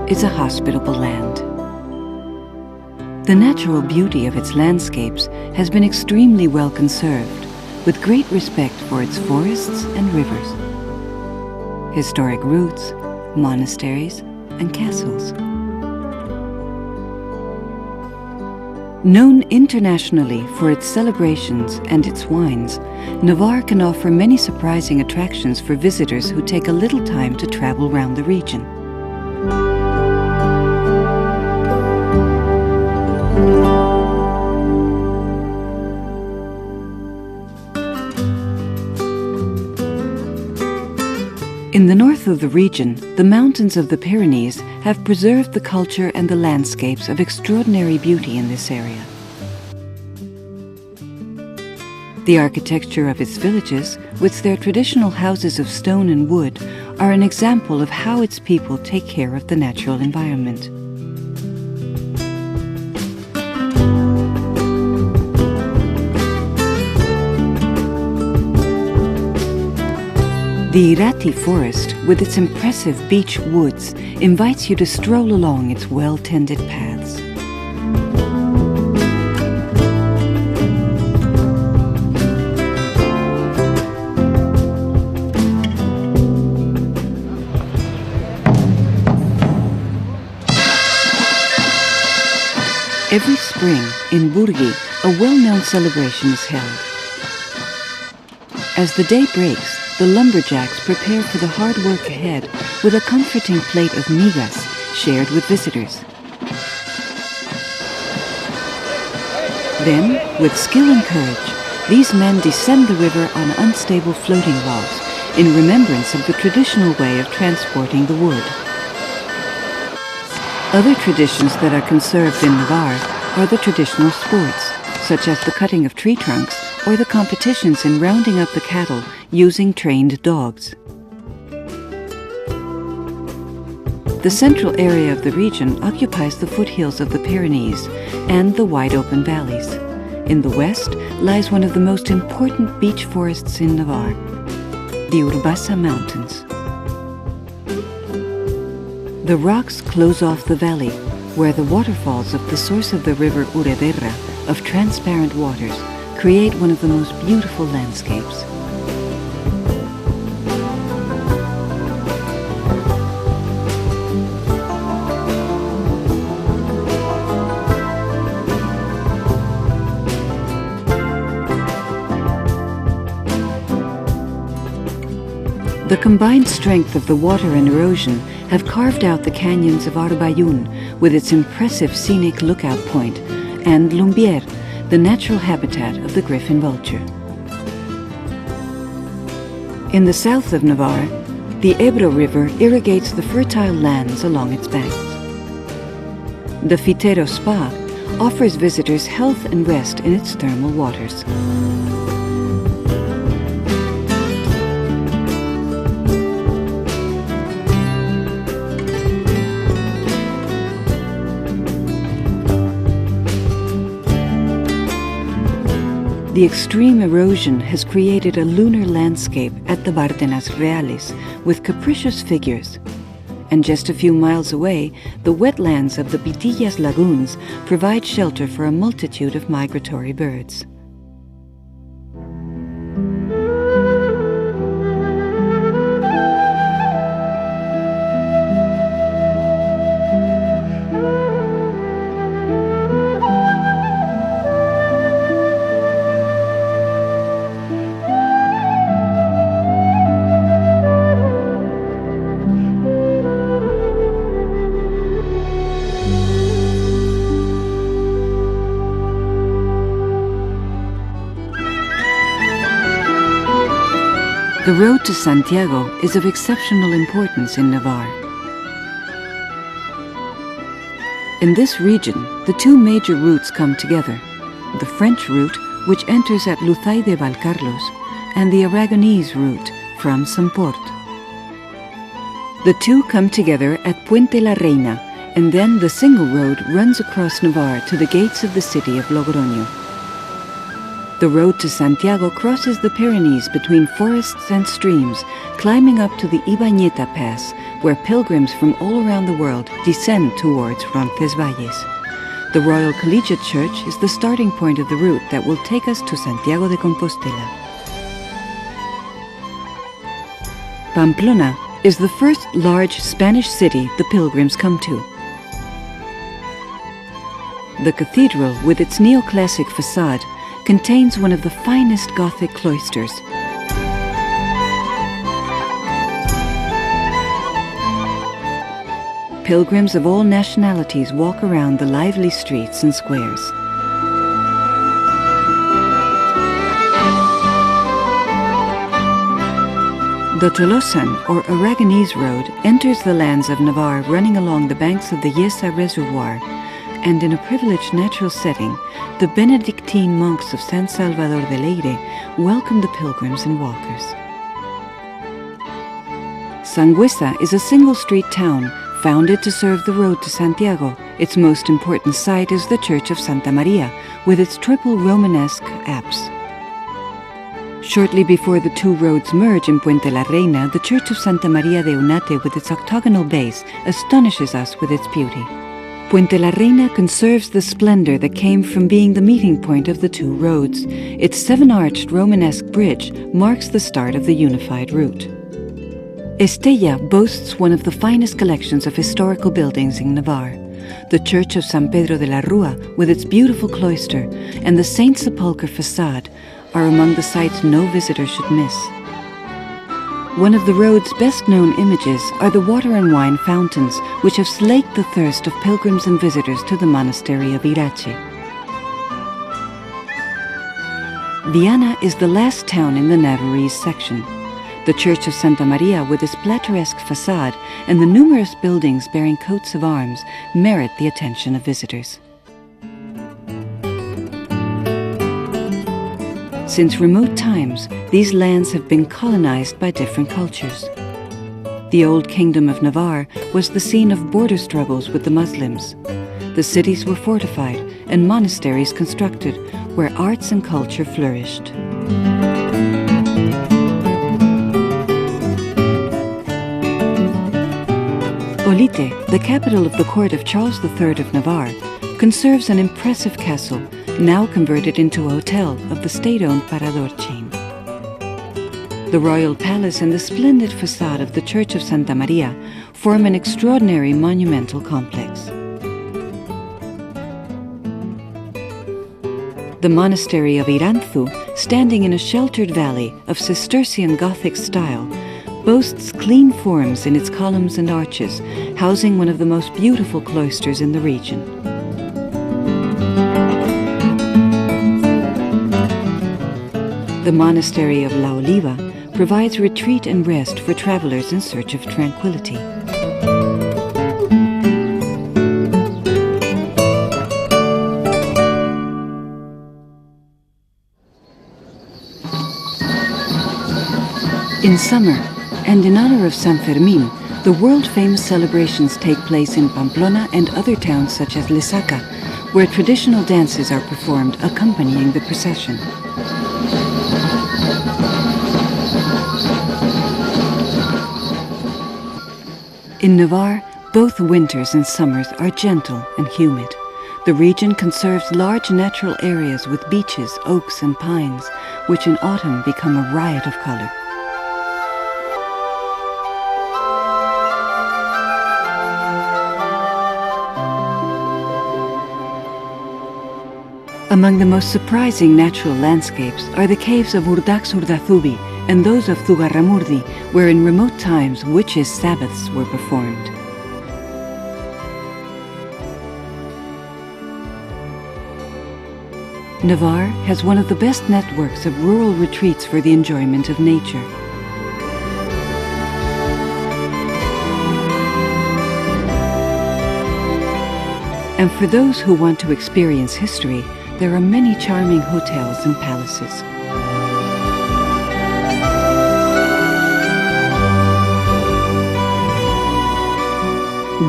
is a hospitable land. The natural beauty of its landscapes has been extremely well conserved, with great respect for its forests and rivers, historic routes, monasteries, and castles. Known internationally for its celebrations and its wines, Navarre can offer many surprising attractions for visitors who take a little time to travel around the region. In the north of the region, the mountains of the Pyrenees have preserved the culture and the landscapes of extraordinary beauty in this area. The architecture of its villages, with their traditional houses of stone and wood, are an example of how its people take care of the natural environment. The Irati forest, with its impressive beech woods, invites you to stroll along its well-tended paths. Every spring, in Burgi, a well-known celebration is held. As the day breaks, the lumberjacks prepare for the hard work ahead with a comforting plate of migas shared with visitors. Then, with skill and courage, these men descend the river on unstable floating logs in remembrance of the traditional way of transporting the wood. Other traditions that are conserved in Navarre are the traditional sports, such as the cutting of tree trunks or the competitions in rounding up the cattle using trained dogs. The central area of the region occupies the foothills of the Pyrenees and the wide open valleys. In the west lies one of the most important beech forests in Navarre, the Urbasa Mountains. The rocks close off the valley, where the waterfalls of the source of the river Urederra, of transparent waters, create one of the most beautiful landscapes. The combined strength of the water and erosion have carved out the canyons of Arbayun with its impressive scenic lookout point, and Lumbier, the natural habitat of the griffon vulture. In the south of Navarre, the Ebro River irrigates the fertile lands along its banks. The Fitero Spa offers visitors health and rest in its thermal waters. The extreme erosion has created a lunar landscape at the Bárdenas Reales with capricious figures. And just a few miles away, the wetlands of the Pitillas lagoons provide shelter for a multitude of migratory birds. The road to Santiago is of exceptional importance in Navarre. In this region, the two major routes come together, the French route, which enters at Luzay de Valcarlos, and the Aragonese route from Samport. The two come together at Puente la Reina, and then the single road runs across Navarre to the gates of the city of Logroño. The road to Santiago crosses the Pyrenees between forests and streams, climbing up to the Ibañeta Pass, where pilgrims from all around the world descend towards Roncesvalles. The Royal Collegiate Church is the starting point of the route that will take us to Santiago de Compostela. Pamplona is the first large Spanish city the pilgrims come to. The cathedral, with its neoclassic facade, contains one of the finest Gothic cloisters. Pilgrims of all nationalities walk around the lively streets and squares. The Tolosan, or Aragonese Road, enters the lands of Navarre running along the banks of the Yesa Reservoir, and in a privileged natural setting, the Benedictine monks of San Salvador de Leire welcome the pilgrims and walkers. Sangüesa is a single-street town founded to serve the road to Santiago. Its most important site is the Church of Santa Maria, with its triple Romanesque apse. Shortly before the two roads merge in Puente la Reina, the Church of Santa Maria de Unate, with its octagonal base, astonishes us with its beauty. Puente la Reina conserves the splendor that came from being the meeting point of the two roads. Its seven-arched Romanesque bridge marks the start of the unified route. Estella boasts one of the finest collections of historical buildings in Navarre. The Church of San Pedro de la Rua, with its beautiful cloister, and the Saint Sepulchre facade are among the sights no visitor should miss. One of the road's best-known images are the water and wine fountains, which have slaked the thirst of pilgrims and visitors to the monastery of Irache. Viana is the last town in the Navarrese section. The Church of Santa Maria, with its plateresque facade and the numerous buildings bearing coats of arms, merit the attention of visitors. Since remote times, these lands have been colonized by different cultures. The old Kingdom of Navarre was the scene of border struggles with the Muslims. The cities were fortified and monasteries constructed, where arts and culture flourished. Olite, the capital of the court of Charles III of Navarre, conserves an impressive castle, now converted into a hotel of the state-owned Parador chain. The royal palace and the splendid facade of the Church of Santa Maria form an extraordinary monumental complex. The monastery of Irantzu, standing in a sheltered valley of Cistercian Gothic style, boasts clean forms in its columns and arches, housing one of the most beautiful cloisters in the region. The monastery of La Oliva provides retreat and rest for travelers in search of tranquility. In summer, and in honor of San Fermín, the world-famous celebrations take place in Pamplona and other towns such as Lesaca, where traditional dances are performed accompanying the procession. In Navarre, both winters and summers are gentle and humid. The region conserves large natural areas with beeches, oaks, and pines, which in autumn become a riot of color. Among the most surprising natural landscapes are the caves of Urdax-Urdazubi and those of Zugarramurdi, where in remote times witches' sabbaths were performed. Navarre has one of the best networks of rural retreats for the enjoyment of nature. And for those who want to experience history, there are many charming hotels and palaces.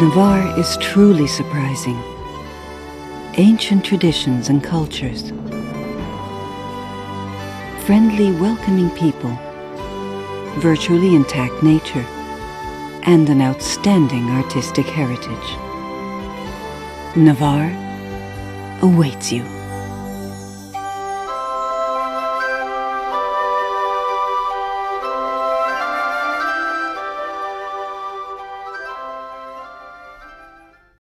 Navarre is truly surprising. Ancient traditions and cultures, friendly, welcoming people, virtually intact nature, and an outstanding artistic heritage. Navarre awaits you.